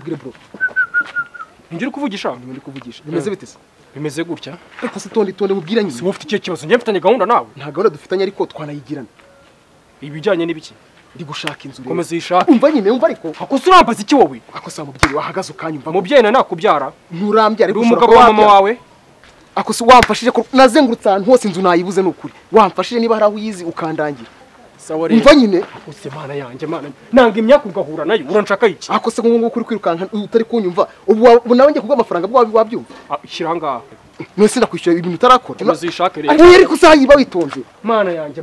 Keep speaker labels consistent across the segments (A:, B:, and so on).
A: nkubwire bro.
B: Ngira kuvugisha
A: Ndi kuvugisha. Bimeze bite se?
B: bimeze gutya
A: Ariko se tonde mubwira nyine.
B: si ufite ikihe kibazo njye mfitanye gahunda nawe
A: Nta gahunda dufitanye ariko twanayigirana.
B: ibijyanye n'ibiki
A: Ndi gushaka inzu rero.
B: komeza uyishake
A: Umva nyine umva ariko.
B: hakoze urambaza iki wowe
A: Ako sa mubyeyi wahagaze ukanyumva.
B: umubyeyi na nakubyara
A: Nturambye ariko
B: uri umugabo wa mama wawe
A: Ako se wamfashije ko nazengurutse ahantu hose inzu nayibuze n'ukuri. Wamfashije niba hari aho uyizi ukandangira.
B: sawa rero
A: Umva nyine.
B: use mana yanjye mana nanga imyaka ugahura nayo uranshaka iki
A: Ako se ngo kuri kwirukanka utari kunyumva. Ubu nawe ngiye kuguha amafaranga wabyumva.
B: shyira ngaha
A: Nose ndakwishyura ibintu utarakora.
B: komeza uyishake rero
A: Ariko yari kusayiba witonze.
B: mana yanjye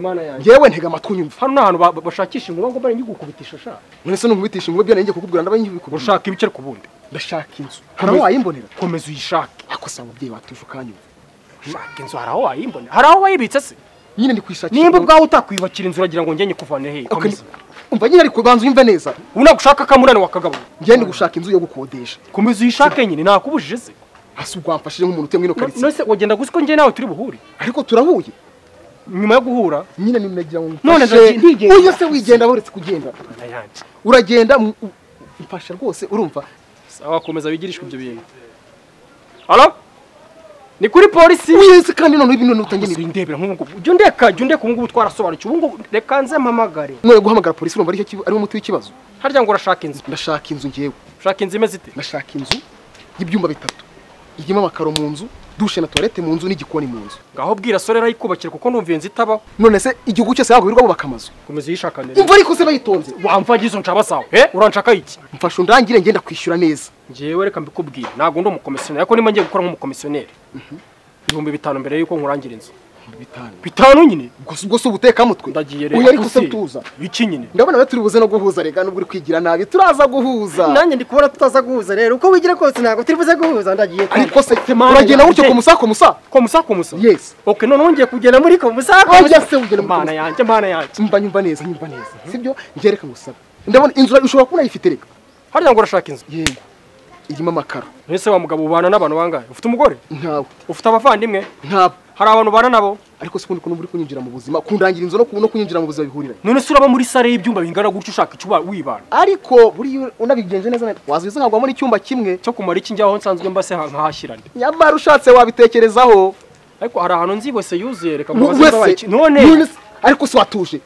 A: Yewe ntega amatwi unyumva.
B: hano n'ahantu bashakisha inkuba ngo bari ngikubitisha sha
A: None se nunkubitisha ngo byo nenge kukubwira ndabaye nkibikubwira.
B: ushaka ibicere ku bundi
A: Ndashaka inzu. Hari aho wayimbonera.
B: komeza uyishake
A: Ako sa mubyeyi watuje ukanyumva.
B: shaka inzu hari aho wayimbonera hari aho wayibitse se
A: Nyine ndi kwishakira.
B: nimba ubwawe utakwiyubakira inzu uragira ngo ngenye kuvane he komeza
A: Umva nyine ariko banza unyumve neza.
B: unagushaka kamunani wakagabo
A: Ngiye ndi gushaka inzu yo gukodesha.
B: komeza uyishake nyine nakubujije se
A: Hasi ugwamfashije nk'umuntu utemwe no karitsiye.
B: nose wagenda gusa ko njye nawe turi buhure
A: Ariko turahuye.
B: nyuma yo guhura
A: Nyine nimegira ngo
B: None ndigenda.
A: Uyu se wigenda boretse kugenda.
B: mana yanjye
A: Uragenda mfasha rwose urumva.
B: sawa komeza wigirishwe ibyo bintu halo ni kuri polisi
A: Wese kandi none ibintu nutangene.
B: ndebera nk'ubu jya undeka ubu ngubu twarasobanukiwe ubu ngubu reka nze mpamagare
A: None guhamagara polisi urumva ari umuti w'ikibazo.
B: harya ngo urashaka inzu
A: Ndashaka inzu ngewe.
B: ushaka inzu imeze ite
A: Ndashaka inzu y'ibyumba bitatu. Igimo amakaro mu nzu, dushe na toilette mu nzu n'igikoni mu nzu.
B: ngaho bwira sore rayikubakira kuko numva inzu itabaho
A: None se igihugu cyose yagwa birirwa bubaka amazu.
B: komeza uyishakane
A: Umva ariko se bayitonze.
B: wamvagize nshaba sawa uranshaka iki
A: Mfasha undangire ngenda kwishyura neza.
B: njyewe reka mbikubwire ntabwo ndi umukomisiyoneri ariko niba ngiye gukora nk'umukomisiyoneri 5,000 mbere yuko nkurangira inzu 5 nyine
A: Ubwo se ubuteka mutwe.
B: ndagiye rero
A: Uyu ariko se tuza.
B: iki nyine
A: Ndabona we turi buze no guhuza rega nubwo uri kwigira nabi. Turaza guhuza.
C: nanjye ndi kubona tutaza guhuza rero uko wigira kose ntabwo turi buze guhuza ndagiye
A: Ariko se uragenda gutyo ku musako musa.
B: komusa
A: Yes.
B: okay none wongeye kugenda muri komusa
A: Oya se ugenda
B: mana yanjye
A: nyumva neza. Sibyo ngereka ngusaba. Ndabona inzu ushobora kubona yifite rega.
B: harya ngo urashaka inzu
A: Yego. Irimo amakaro.
B: ese wa mugabo ubana n'abantu bangahe ufite umugore
A: Ntawe.
B: ufite abavandimwe
A: Ntabwo.
B: hari abantu ubana nabo
A: Ariko se kundi uri kunyinjira mu buzima kundangira inzu no kunyinjira mu buzima bihurira.
B: none se uraba muri sare y'ibyumba bingana gutyo ushaka icyo wibana
A: Ariko buri unabigenje neza wazize nkagwamo n'icyumba kimwe.
B: cyo kumara iki njyaho nsanzwe mbase nkahashyirane
A: Nyamara ushatse wabitekerezaho.
B: ariko hari ahantu nzi wese yuzuye reka
A: Wese
B: none
A: ariko se watuje.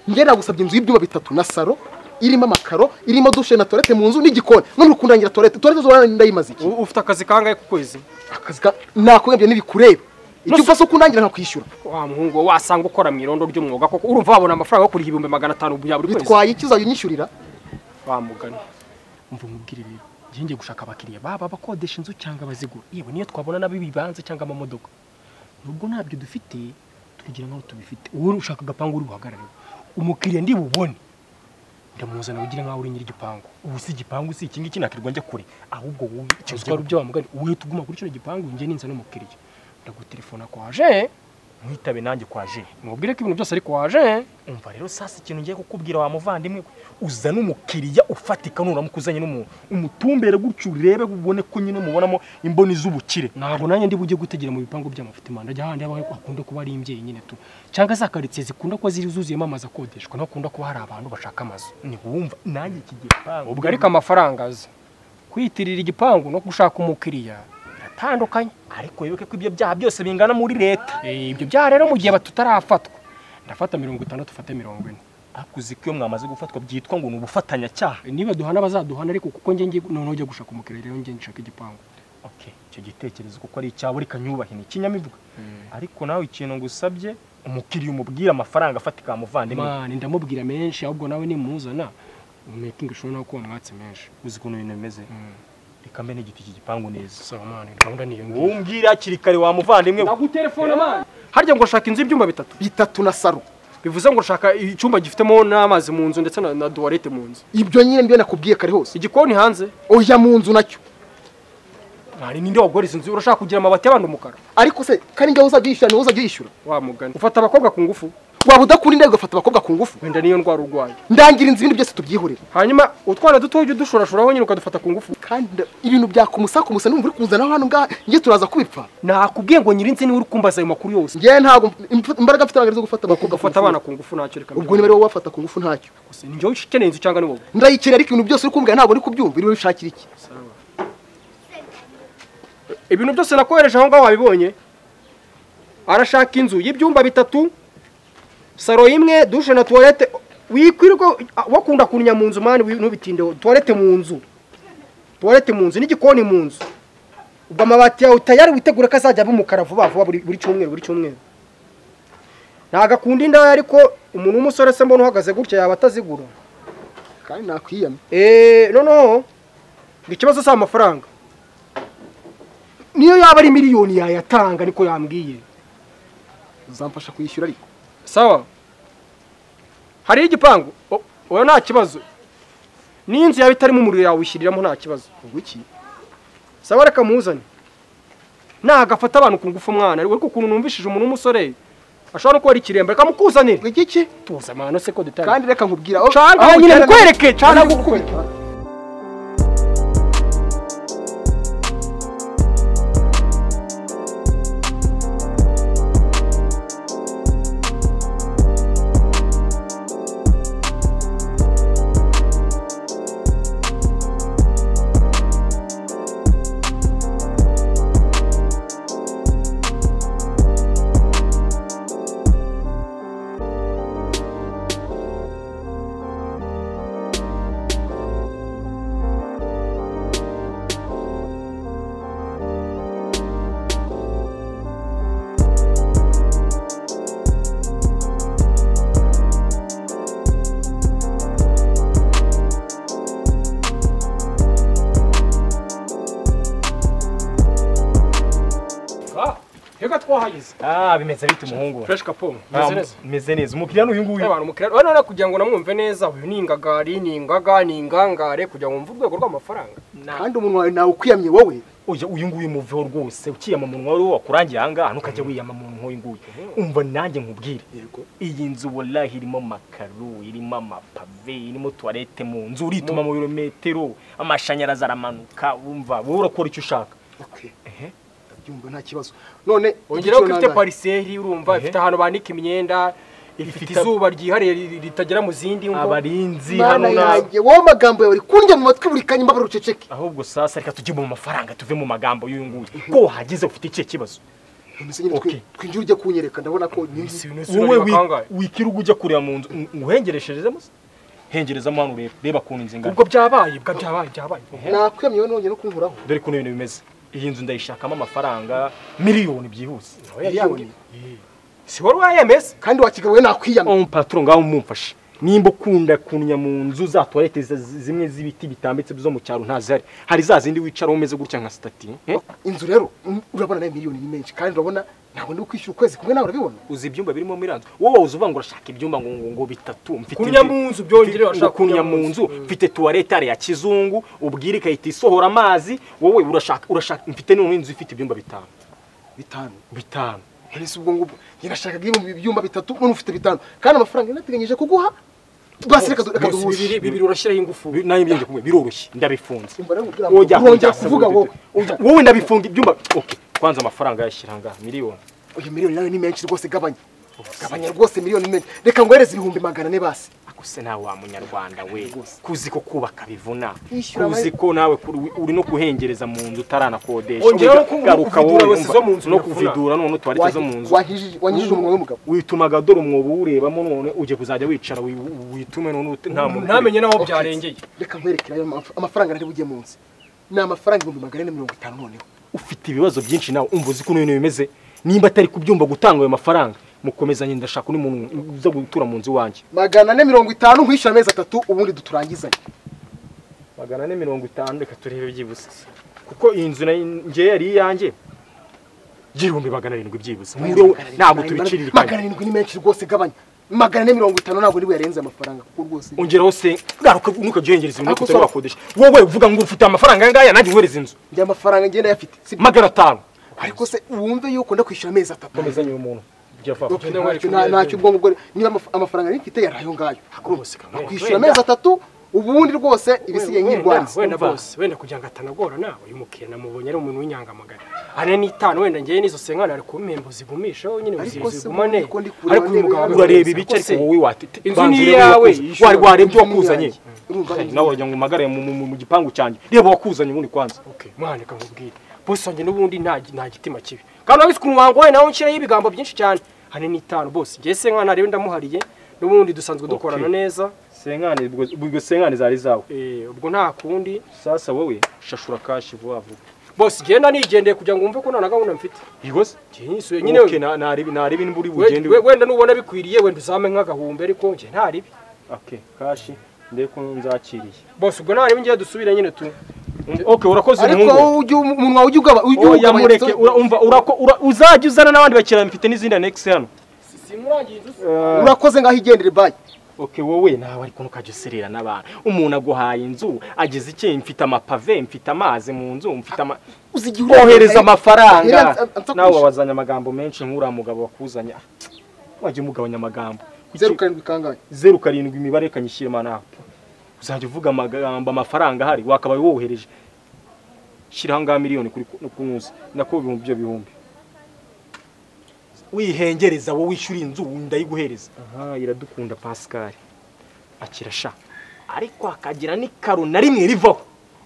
A: Nge nagusabye inzu y'ibyumba bitatu na saro irimo amakaro irimo dushe na toilette mu nzu n'igikoni none ukundangira toilette zo ndayimaze iki
B: ufite akazi kangahe ku kwezi
A: akazi nakwebye nibikureba icyo ufase ukundangira nka kwishyura
B: wa muhungu wasanga ukora mu irondo ry'umwuga koko urumva wabona amafaranga yo kuriha 500 bya buri kwezi
A: bitwaye ikizayo unyishyurira
B: wa mugani umva umubwire rero ngiye gushaka abakiriya baba bakodesha inzu cyangwa bazigura yewe niyo twabona nabibibanze cyangwa amamodoka nubwo ntabyo dufite tugira nkaho tubifite wowe ushaka agapangu uri buhagarare umukiriya ndi bubone ndamuzana ugira nkaho uri nyiri igipangu ubu si igipangu si iki ngiki nakirwa njya kure ahubwo wowe cyazwa rubyo wa mugani wowe tuguma kuri kino gipangu ngiye ninza n'umukiriya ndagutelefona kwaje mwitabe nanjye kwaje mubwire ko ibintu byose ari kwaje umva rero sasa ikintu ngiye kukubwira wa muvandimwe uza n'umukiriya ufatika nuramukuzanye umutumbere gutyo urebe ubone ko nyine mubonamo imboni z'ubukire ntabwo nanjye ndi bujye gutegera mu bipangu by'amafite manda jya handi abaho akunda kuba ari imbyeyi nyine tu cyangwa zakaritsiye zikunda kuba ziri zuzuyemo amazi akodeshwa no kunda kuba hari abantu bashaka amazu ni wumva nanjye iki gipangu ubwo ariko amafaranga aza kwitirira igipangu no gushaka umukiriya biratandukanye ariko wibuke ko ibyo byaha byose bingana muri leta ibyo byaha rero mu gihe batutarafatwa ndafata 50 ufate 40 akuzi ko mwamaze gufatwa byitwa ngo nubufatanya cyaha niba duhana bazaduhana ariko kuko ngiye none ujya gushaka umukiriya rero ngiye nshaka igipangu okay icyo gitekerezo kuko ari icyabo reka nyubahine ikinyamivuga ariko nawe ikintu ngusabye umukiriya umubwira amafaranga afatika muvandimwe man ndamubwira menshi ahubwo nawe nimuzana making sure nako wamwatse menshi uzi kuntu ibintu bimeze reka mbe n'igiti cy'igipangu neza sawa man gahunda niyo umbwira kirikare wa muvandimwe ndagutelefona man harya ngo shaka inzu y'ibyumba bitatu na saro bivuze ngo shaka icyumba gifitemo n'amazi mu nzu ndetse na toilette mu nzu
A: ibyo nyine mbyo nakubwiye kare hose
B: igikoni hanze
A: oya mu nzu nacyo
B: nari ninde wagoreza inzu urashaka kugira amabati y'abantu umukara
A: ariko se kandi ngaho uzabyishyura niho uzabyishyura
B: wa mugani ufata abakobwa ku ngufu
A: waba udakunda inda ugafata abakobwa ku ngufu
B: wenda niyo ndwara urwaye
A: ndangira inzu ibintu byose tubyihorera
B: hanyuma utwana duto ujye udushorashoraho nyine ukadufata ku ngufu
A: kandi ibintu byakumusa numva uri kuzana hano ngaha ngiye turaza kubipfa
B: nakubwiye ngo nyirinzi niwe uri kumbaza ayo makuru yose
A: ngiye ntabwo imbaraga mfite ntabwo zo gufata abakobwa
B: ugafata abana ku ngufu ntacyo reka
A: ubwo niba wafata ku ngufu ntacyo
B: gusa ni njyewe ukeneye inzu cyangwa ni wowe
A: ndayikenera ariko ibintu byose uri kumbwira ntabwo uri kubyumva iri bishakira iki
B: ibintu byose nakohereje aho ngaho wabibonye arashaka inzu y'ibyumba 3 saro imwe dushe na toilette wikwirirwa wakunda kunya mu nzu mani ntubitinde toilette mu nzu n'igikoni mu nzu ubwo amabati yawe utayari witegura ko azajya bumukara vuba buri cyumweru nagakunda inda ariko umuntu w'umusore se mbona uhagaze gutya yaba atazigura
A: kandi nakwiyamye
B: no ikibazo si amafaranga niyo yaba ari miliyoni yayatanga niko yambwiye
A: uzamfasha kuyishyura ariko
B: sawa hari igipangu oya nta kibazo n'inzu yawe itarimo umuriro yawishyiriramo nta kibazo
A: ubuki
B: sawa reka muzane nagafata abantu ku ngufu mwana ariko ukuntu numvishije umuntu w'umusore ashobora no kuba ari kiremba reka mukuzanire
A: iki
B: tuza amano se ko dutari
A: kandi reka nkubwira
B: aho nyine mukwereke cyane gukubita Hega twahagize.
D: Bimeze bite umuhungu.
B: Fresh Capone.
D: Meze neza. Umukiriya n'uyu nguyu.
B: Abantu umukiriya. Wana kugira ngo namwumve neza. Uyu ni ingagari, ni ingaga, ni ingangare kugira ngo mvu urwego rw'amafaranga.
A: Kandi umuntu wawe nawe ukwiyamye wowe.
D: Oya uyu nguyu muveho rwose. Ukiyama umuntu wawe wakurangiye hanga ntukajya wiyama umuntu nk'uyu nguyu. Umva nanjye nkubwire. Yego. Iyi nzu wallahi irimo amakaro, irimo amapave, irimo toilette mu nzu urituma mu birometero, amashanyarazi aramanuka. Umva wowe urakora icyo ushaka.
A: Okay. Byumva nta kibazo. None
B: ongeraho ko ifite pariseri urumva ifite ahantu banika imyenda ifite izuba ryihariye ritagera mu zindi ngo
D: abarinzi hano
A: nanjye wowe magambo yawe kunjya mu matwi buri kanya mbabara uceceke.
D: Ahubwo sasa reka tujye mu mafaranga tuve mu magambo y'uyu nguyu. Ko hageze ufite iki kibazo?
A: Twinjira ujya kunyereka ndabona ko
D: wowe wikiruga ujya kureba mu nzu uhengeresherezemo se? Hengerezamo hano reba kuntu inzinga.
B: Ubwo byabaye.
A: Nakwiyamye none no kunkuraho.
D: Dore kuntu ibintu bimeze. Iyi nzu ndayishakamo amafaranga miliyoni byihuse.
B: Si wari wayemeze
A: kandi wakigawe nakwiyamye.
D: Patron ngaho mumfashe. Nimba ukunda kunya mu nzu za toilette zimwe z'ibiti bitambitse byo mu cyaro ntazari. Hari za zindi wicara umeze gutya nka stati.
A: Inzu rero urabona nayo miliyoni ni menshi kandi urabona ntabwo ndi kwishyura ukwezi kumwe nawe urabibona.
D: Uzi ibyumba birimo miranzo. Wowe uzuva ngo urashaka ibyumba ngo bitatu mfite.
B: Kunya mu nzu byongere urashaka
D: kunya mu nzu mfite toilette ya kizungu ubwire ikahita isohora amazi wowe urashaka mfite n'inzu ifite ibyumba bitanu.
A: Ese ubwo ngubwo nashaka ibyumba bitatu none ufite bitanu kandi amafaranga nateganyije kuguha basireka duhuje
B: bibiri urashyiraho ingufu
D: nayo mbyenge kumwe biroroshye ndabifunze.
A: Urongera kuvuga
D: wowe ndabifunga ibyumba. Okay kwanza amafaranga yashiranga miliyoni.
A: Oya miliyoni nawe ni menshi rwose gabanya rwose miliyoni menshi reka ngohereze 400 basi.
D: Akuse nawe wa munyarwanda we kuzi ko kubaka bivuna kuzi ko nawe uri no kuhengereza mu nzu utaranakodesha garuka wowe no kuvidura none utwarite zo mu nzu
A: wanyijije umwobo w'umugabo
D: witumaga dore umwobo urebamo none uje kuzajya wicara witume none nta muntu
B: ntamenye naho byarengeye.
A: Reka nkwerekera amafaranga nari bugiye mu nzu ni amafaranga 450 noneho.
D: Ufite ibibazo byinshi nawe umva uzi ko ibintu bimeze nimba atari kubyumva gutanga ayo mafaranga mukomezanye ndashaka n'umuntu uza gutura mu nzu wanjye.
A: 450 nkwishyura amezi 3 ubundi duturangizanye.
D: 450 reka turebe byibuse kuko iyi nzu ngiye yari yanjye girumbi 700 byibuse ntabwo tubicirira.
A: 700 ni menshi rwose gabanya 450 ntabwo niwe yarenze amafaranga kuko rwose
D: ongeraho se garuka nuka gihengereza ibintu kutarakodesha. Wowe uvuga ngo ufite amafaranga ngaya nanjye nwereza inzu
A: njye amafaranga ngenda yafite
D: 500
A: ariko se wumve yuko ndakwishyura amezi 3.
D: Komezanye umuntu
A: ntacyo ubwo ngubwo niba amafaranga nari mfite yarayo ngayo kwishyura amezi 3 ubundi rwose ibisigaye nk'irwariza
B: wenda bose wenda kugira ngo atanagora nawe uyu mukiriya namubonye ari umuntu w'inyangamagara ane n'itanu wenda ngiye nizo senkana ari kumpembo zigumisha nyine uzigumane ariko uyu mugabo
D: urareba ibice ariko wowe watite
B: inzu ni yawe
D: warebye wakuzanye nawe wajya ngo umagare mu gipangu cyanjye reba wakuzanye ubundi kwanza
B: okay mwana kamubwira bose wanjye n'ubundi nta gitima kibi kandi wabise kunwango we nawe nshiraho ibigambo byinshi cyane ane n'itanu bose ngiye senkana rebe ndamuhariye n'ubundi dusanzwe dukorana neza
D: senkane ubwo senkane zari zawe
B: ubwo nta kundi
D: sasa wowe shashura kashi vuba vuba
B: boss genda nigendeye kugira ngo umve ko nta gahunda mfite
D: igose
B: cyinsuye nyine
D: okay naribi niburi bugende
B: wenda nubona bikwiriye wenda uzame nk'agahumbe ariko nje nta ribi
D: okay kashi ndeko nzakiriye
B: boss ubwo nta ribi ngiye dusubira nyine tu
D: okay urakoze
A: ariko umunwa ujye ugaba
D: yamureke umva uzajya uzana n'abandi bakira mfite n'izindi next hano
B: simurangiye
A: urakoze ngaho igendere bye
D: okay wowe nawe ariko ntukajye userera n'abantu umuntu aguhaye inzu ageze iki mfite amapave mfite amazi mu nzu mfite ohereza amafaranga nawe wabazanya amagambo menshi nk'ura mugabo wakuzanya wajye umugabanya amagambo
A: 07 kangahe
D: 07 imibare kanyishyira mana uzajya uvuga amagambo amafaranga hari wakabaye wohereje shira ngaha miliyoni kuri kunuza nako ibihumbi byo bihumbi wihengereza wowe wishyura inzu ndayiguhereza iradukunda Pascal akirasha ariko akagira ni karo na rimwe rivaho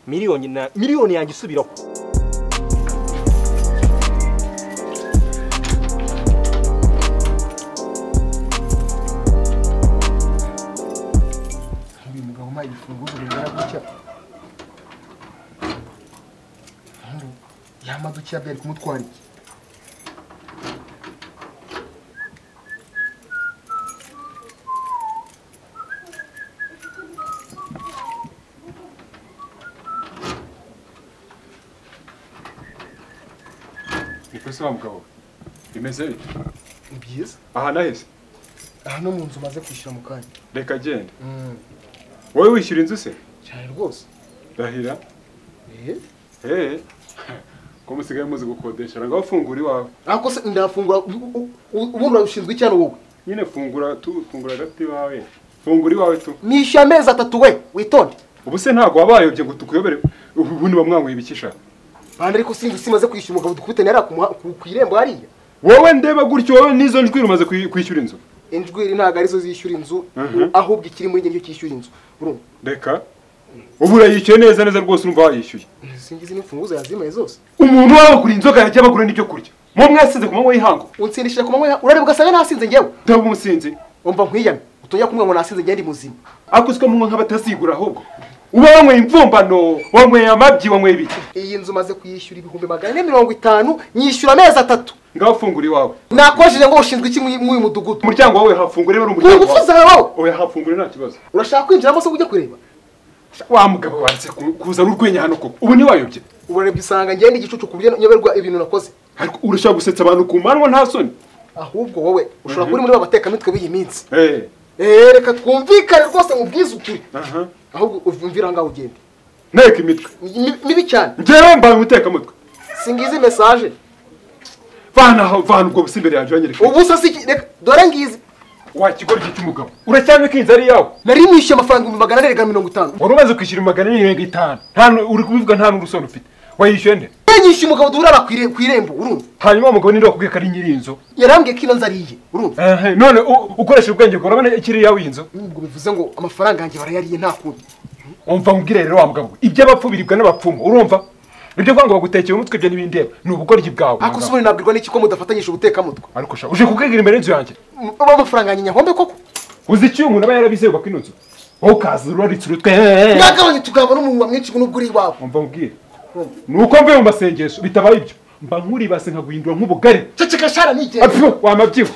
D: miliyoni yanjye isubiraho
A: uyu mugabo mayi ifunguzo bingana gutya yamadukiya byari kumutwara iki
E: Ikosa mugabo bimeze bite
A: byiza
E: aha nahise
A: aha no mu nzu maze kwishyura mu kanya
E: reka genda wowe wishyura inzu se
A: cyane rwose
E: rahira ko musigaye muzi gukodesha ngo afungura iwawe
A: ako se ndafungura ubundi urabishinzwe cyane wowe
E: nyine fungura gati wawe fungura iwawe tu
A: nishyura amezi 3 we witonde
E: ubu se ntago wabayobye ngo tukuyobere ubundi bamwanguye ibikisha
A: bandi ariko sinzi simaze kwishyura umugabo dukubite nera ku irembo hariya
E: wowe ndeba gutyo wowe nizo njwi rumaze kwishyura inzu
A: injwi ntago arizo zishyura inzu ahubwo ikiri muri njye cyishyura inzu urumva
E: reka ubu urayishyuye neza rwose urumva wayishyuye
A: singize n'imfunguzo yazimaye zose
E: umuntu wawe kuri inzoga yajya bagura n'icyo kurya mu mwasize ku manywa y'ihango
A: unsindishije ku manywa urareba ugasanga nasinze ngewe
E: ndaba umusinzi
A: umva nkwiyame utonya kumwe ngo nasinze ngende muzima
E: akuswe mu nk'abatasigura ahubwo uba wanyweye imvumbano wanyweye amabyi wanyweye ibiki
A: iyi nzu maze kuyishyura ibihumbi 450 nyishyura amezi 3
E: ngaho fungura iwawe
A: nakojeje ngo ushinzwe iki mu mudugudu
E: umuryango wawe hafungure bari umuryango
A: wawe
E: oya hafungure nta kibazo
A: urashaka kwinjiramo se ujye kureba
E: wa mugabo wanze kuza n'urwenya hano koko ubu ni wayobye
A: urebye usanga ngende igicucu kubye nyoberwa ibintu nakoze
E: ariko urashaka gusetsa abantu ku manwa nta soni
A: ahubwo wowe ushobora kuri muri babateka mitwe biyi minsi reka twumvikane rwose mu bwizukuri ahubwo uvumvira ngaho ugende
E: nteka imitwe
A: mibi cyane
E: njyewe mbaye umuteka mutwe
A: singize message
E: vana ubwo busi imbere yanjye wanyereka
A: ubu se reka dore ngize
E: wakigora iki cy'umugabo uracyamye kinza ari yawe
A: nari nishyuye amafaranga 450
E: wari umaze kwishyura 450 nta uri kubivuga nta n'urusoro ufite wayishyuye nde
A: nyishyuye umugabo duhura ku irembo urumva
E: hanyuma umugabo ninde wakubwiye ko ari nyiri inzu
A: yarambwiye ko ino nzu ariye urumva
E: none ukoresha ubwenge bwo urabona ikiri yawe inzu
A: ubwo bivuze ngo amafaranga yanjye barayariye nta kundi
E: umva nkubwire rero wa mugabo iby'abapfu biribwa n'abapfumu urumva ibyo kwanga bagutekeye umutwe byo n'ibindeba ni ubugoryi bwawe
A: ako se ubundi nabwirwa n'iki ko mudafatanyije ubutekamutwe
E: ariko sha uje kukwigira imbere y'inzu yanjye
A: amafaranga yanjye nyahombe koko
E: uzi icyo umuntu aba yarabizeye ko ino nzu wowe ukaza uraritse urutwe
A: nagabanye tukabona umunwa mwinshi n'ubwo uri iwawe
E: umva nkubwire nuko mvuye mu masengesho bitabaye ibyo mba nkuribase nkaguhindura nk'ubugari
A: ceceka shara nigende
E: wamabyiho